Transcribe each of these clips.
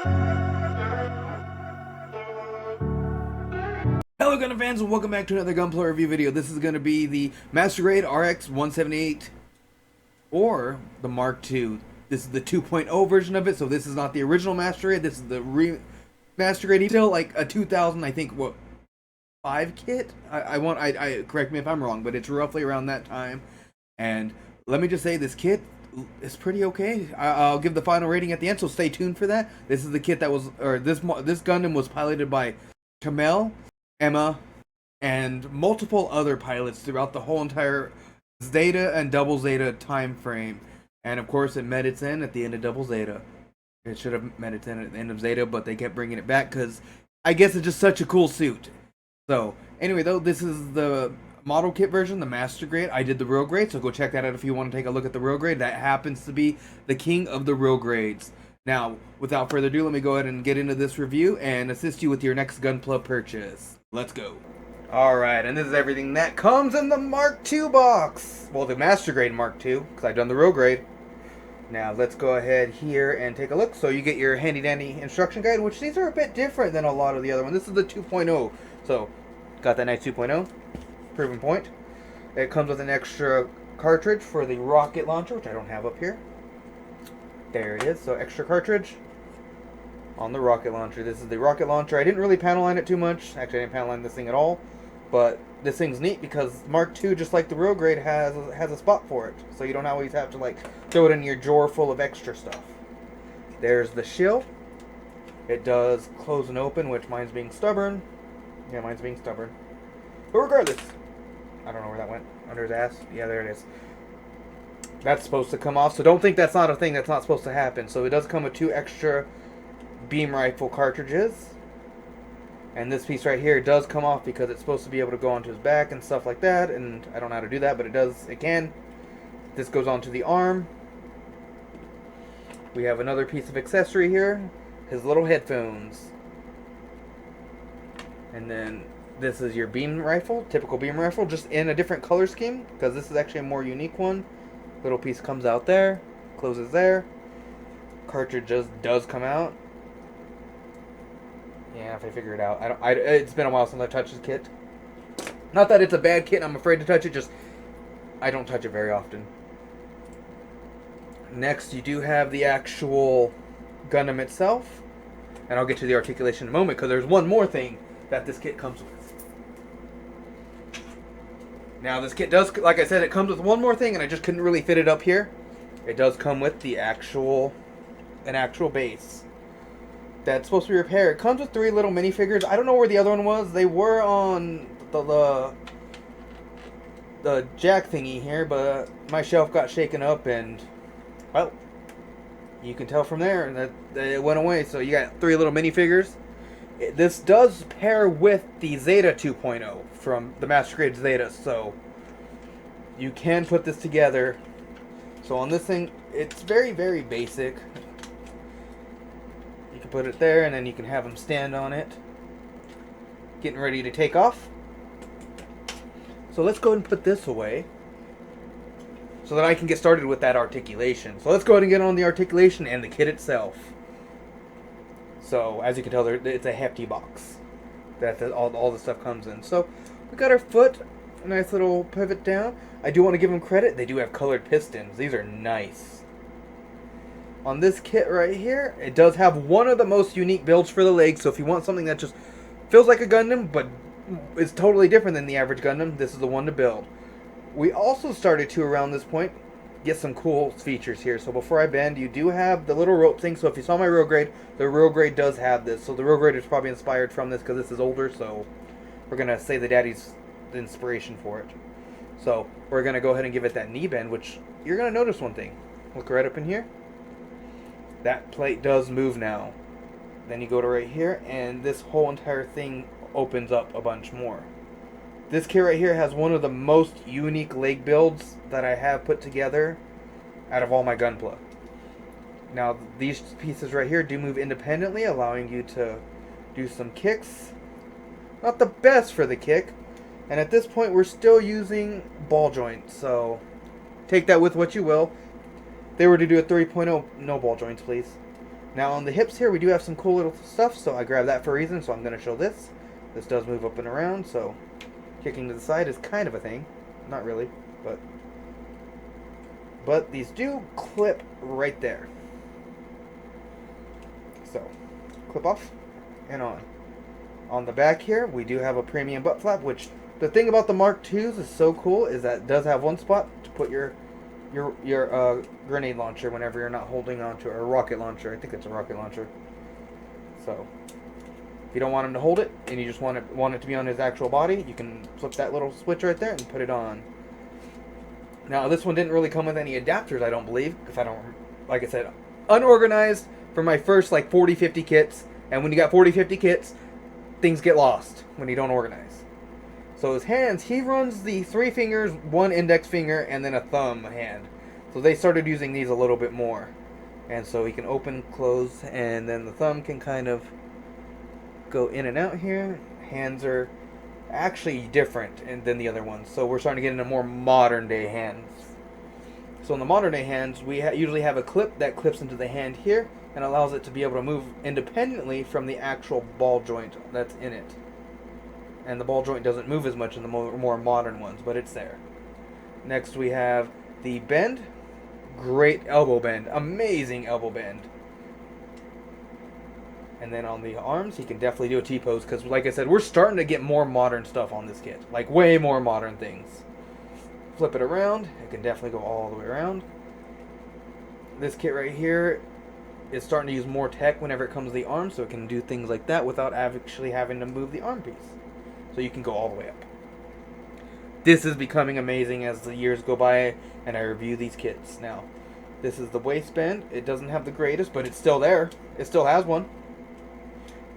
Hello Gundam fans and welcome back to another Gunpla review video. This is going to be the Master Grade RX 178 or the Mark II. This is the 2.0 version of it, so this is not the original Master Grade. This is the Master Grade. It's still like a 2000, I think, what, 5 kit? I correct me if I'm wrong, but it's roughly around that time. And let me just say, this kit is pretty okay. I'll give the final rating at the end, so stay tuned for that. This is the kit that was, or this Gundam was piloted by Kamel, Emma, and multiple other pilots throughout the whole entire Zeta and Double Zeta time frame. And of course, it met its end at the end of Double Zeta. It should have met its end at the end of Zeta, but they kept bringing it back because I guess it's just such a cool suit. So, anyway, though, this is the model kit version, the Master Grade. I did the real grade, so go check that out if you want to take a look at the real grade. That happens to be the king of the real grades. Now, without further ado, let me go ahead and get into this review and assist you with your next Gunpla purchase. Let's go. Alright, and this is everything that comes in the Mark II box. Well, the Master Grade Mark II, because I've done the real grade. Now, let's go ahead here and take a look. So you get your handy-dandy instruction guide, which these are a bit different than a lot of the other ones. This is the 2.0. So, got that nice 2.0. Proven point. It comes with an extra cartridge for the rocket launcher, which I don't have up here. There it is. So, extra cartridge on the rocket launcher. This is the rocket launcher. I didn't really panel line it too much. Actually, I didn't panel line this thing at all. But this thing's neat because Mark II, just like the real grade, has a spot for it. So you don't always have to like throw it in your drawer full of extra stuff. There's the shield. It does close and open, which mine's being stubborn. Yeah, mine's being stubborn. But regardless, I don't know where that went. Under his ass. Yeah, there it is. That's supposed to come off. So don't think that's not a thing that's not supposed to happen. So it does come with 2 extra beam rifle cartridges, and this piece right here does come off because it's supposed to be able to go onto his back and stuff like that, and I don't know how to do that, but it does. It can. This goes onto the arm. We have another piece of accessory here, his little headphones, and then this is your beam rifle, typical beam rifle, just in a different color scheme because this is actually a more unique one. Little piece comes out there, closes there. Cartridge just does come out. Yeah, if I figure it out. It's been a while since I touched this kit. Not that it's a bad kit and I'm afraid to touch it, just I don't touch it very often. Next, you do have the actual Gundam itself. And I'll get to the articulation in a moment because there's one more thing that this kit comes with. Now, this kit does, like I said, it comes with one more thing and I just couldn't really fit it up here. It does come with the an actual base that's supposed to be repaired. It comes with 3 little minifigures. I don't know where the other one was. They were on the jack thingy here, but my shelf got shaken up and, well, you can tell from there that it went away. So you got 3 little minifigures. This does pair with the Zeta 2.0 from the Master Grade Zeta, so you can put this together. So on this thing, it's very, very basic. You can put it there, and then you can have them stand on it. Getting ready to take off. So let's go ahead and put this away so that I can get started with that articulation. So let's go ahead and get on the articulation and the kit itself. So as you can tell, it's a hefty box that all the stuff comes in. So we got our foot, a nice little pivot down. I do want to give them credit. They do have colored pistons. These are nice. On this kit right here, it does have one of the most unique builds for the legs. So if you want something that just feels like a Gundam, but is totally different than the average Gundam, this is the one to build. We also started to, around this point, get some cool features here. So before I bend, you do have the little rope thing. So if you saw my real grade, the real grade does have this. So the real grade is probably inspired from this because this is older. So we're going to say the daddy's the inspiration for it. So we're going to go ahead and give it that knee bend, which you're going to notice one thing. Look right up in here. That plate does move now. Then you go to right here, and this whole entire thing opens up a bunch more. This kit right here has one of the most unique leg builds that I have put together out of all my Gunpla. Now, these pieces right here do move independently, allowing you to do some kicks. Not the best for the kick. And at this point, we're still using ball joints, so take that with what you will. If they were to do a 3.0, no ball joints, please. Now on the hips here, we do have some cool little stuff, so I grabbed that for a reason, so I'm going to show this. This does move up and around, so kicking to the side is kind of a thing. Not really, but these do clip right there. So, clip off and on. On the back here, we do have a premium butt flap, which the thing about the Mark IIs is so cool is that it does have one spot to put your grenade launcher whenever you're not holding on to it, or rocket launcher. I think it's a rocket launcher. So, if you don't want him to hold it and you just want it to be on his actual body, you can flip that little switch right there and put it on. Now, this one didn't really come with any adapters, I don't believe, because I don't, like I said, unorganized for my first like 40-50 kits, and when you got 40-50 kits, things get lost when you don't organize. So his hands, he runs the 3 fingers, 1 index finger, and then a thumb hand. So they started using these a little bit more. And so he can open, close, and then the thumb can kind of go in and out here. Hands are actually different than the other ones. So we're starting to get into more modern day hands. So in the modern day hands, we usually have a clip that clips into the hand here and allows it to be able to move independently from the actual ball joint that's in it. And the ball joint doesn't move as much in the more modern ones, but it's there. Next we have the bend. Great elbow bend. Amazing elbow bend. And then on the arms, he can definitely do a T-pose, because like I said, we're starting to get more modern stuff on this kit. Like way more modern things. Flip it around. It can definitely go all the way around. This kit right here is starting to use more tech whenever it comes to the arm, so it can do things like that without actually having to move the arm piece. So you can go all the way up. This is becoming amazing as the years go by and I review these kits. Now, this is the waistband. It doesn't have the greatest, but it's still there. It still has one.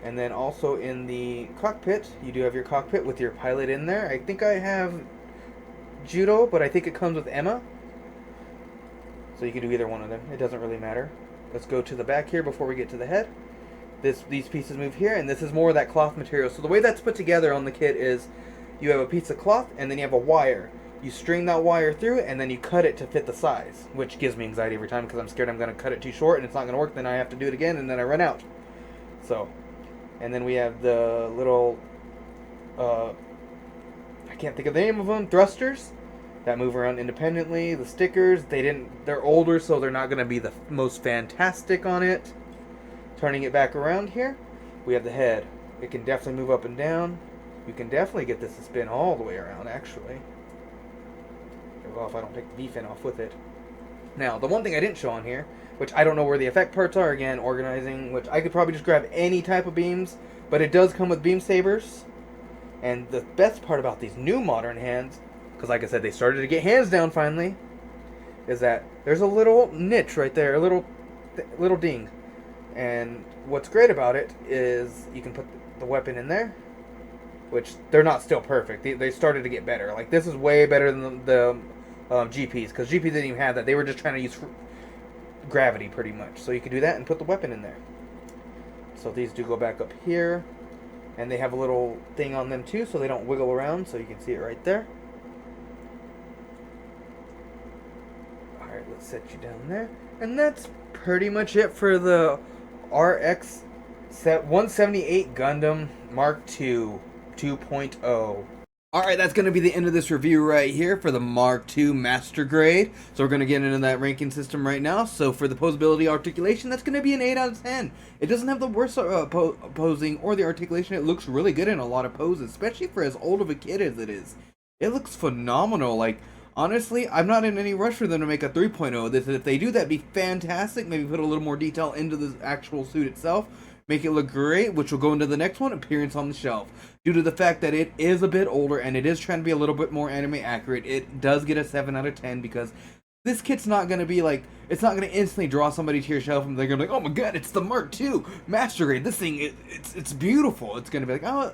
And then also in the cockpit, you do have your cockpit with your pilot in there. I think I have Judo, but I think it comes with Emma. So you can do either one of them. It doesn't really matter. Let's go to the back here before we get to the head. These pieces move here, and this is more of that cloth material. So the way that's put together on the kit is you have a piece of cloth, and then you have a wire. You string that wire through, and then you cut it to fit the size, which gives me anxiety every time because I'm scared I'm going to cut it too short and it's not going to work. Then I have to do it again, and then I run out. So, and then we have the little, I can't think of the name of them, thrusters that move around independently. The stickers, they're older, so they're not going to be the most fantastic on it. Turning it back around here, we have the head. It can definitely move up and down. You can definitely get this to spin all the way around, actually. Well, if I don't take the V-fin off with it. Now, the one thing I didn't show on here, which I don't know where the effect parts are, again, organizing, which I could probably just grab any type of beams, but it does come with beam sabers. And the best part about these new modern hands, because like I said, they started to get hands down finally, is that there's a little niche right there, a little ding. And what's great about it is you can put the weapon in there, which they're not still perfect. They started to get better. Like this is way better than the GPs, because GP didn't even have that. They were just trying to use gravity pretty much. So you could do that and put the weapon in there. So these do go back up here, and they have a little thing on them too, so they don't wiggle around. So you can see it right there. All right, let's set you down there, and that's pretty much it for the RX 178 Gundam Mark II 2.0. Alright, that's going to be the end of this review right here for the Mark II Master Grade. So we're going to get into that ranking system right now. So for the posability articulation, that's going to be an 8 out of 10. It doesn't have the worst posing or the articulation. It looks really good in a lot of poses, especially for as old of a kid as it is. It looks phenomenal. Like, honestly, I'm not in any rush for them to make a 3.0. If they do, that'd be fantastic. Maybe put a little more detail into the actual suit itself. Make it look great, which will go into the next one, appearance on the shelf. Due to the fact that it is a bit older and it is trying to be a little bit more anime accurate, it does get a 7 out of 10 because this kit's not going to be like, it's not going to instantly draw somebody to your shelf and they're going to be like, oh my god, it's the Mark II Master Grade. This thing, it's beautiful. It's going to be like, oh,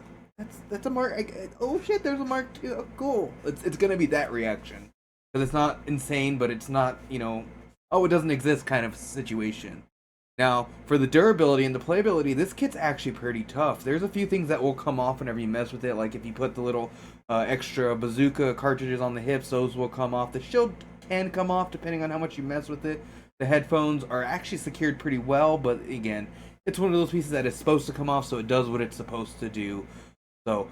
that's a Mark, oh shit, there's a Mark II, oh, cool. It's going to be that reaction. Because it's not insane, but it's not, you know, oh, it doesn't exist kind of situation. Now, for the durability and the playability, this kit's actually pretty tough. There's a few things that will come off whenever you mess with it, like if you put the little extra bazooka cartridges on the hips, those will come off. The shield can come off depending on how much you mess with it. The headphones are actually secured pretty well, but again, it's one of those pieces that is supposed to come off, so it does what it's supposed to do. So,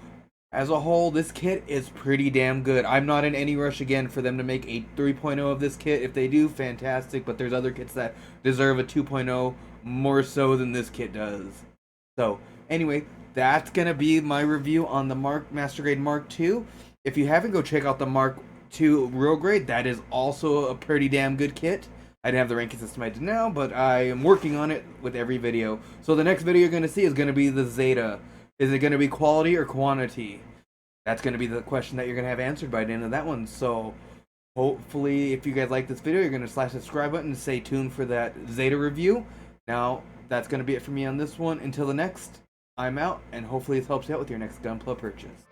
as a whole, this kit is pretty damn good. I'm not in any rush again for them to make a 3.0 of this kit. If they do, fantastic, but there's other kits that deserve a 2.0 more so than this kit does. So, anyway, that's going to be my review on the Master Grade Mark II. If you haven't, go check out the Mark II Real Grade. That is also a pretty damn good kit. I didn't have the ranking system I do now, but I am working on it with every video. So the next video you're going to see is going to be the Zeta. Is it going to be quality or quantity? That's going to be the question that you're going to have answered by the end of that one. So hopefully, if you guys like this video, you're going to slash the subscribe button and stay tuned for that Zeta review. Now, that's going to be it for me on this one. Until the next, I'm out, and hopefully this helps you out with your next Gunpla purchase.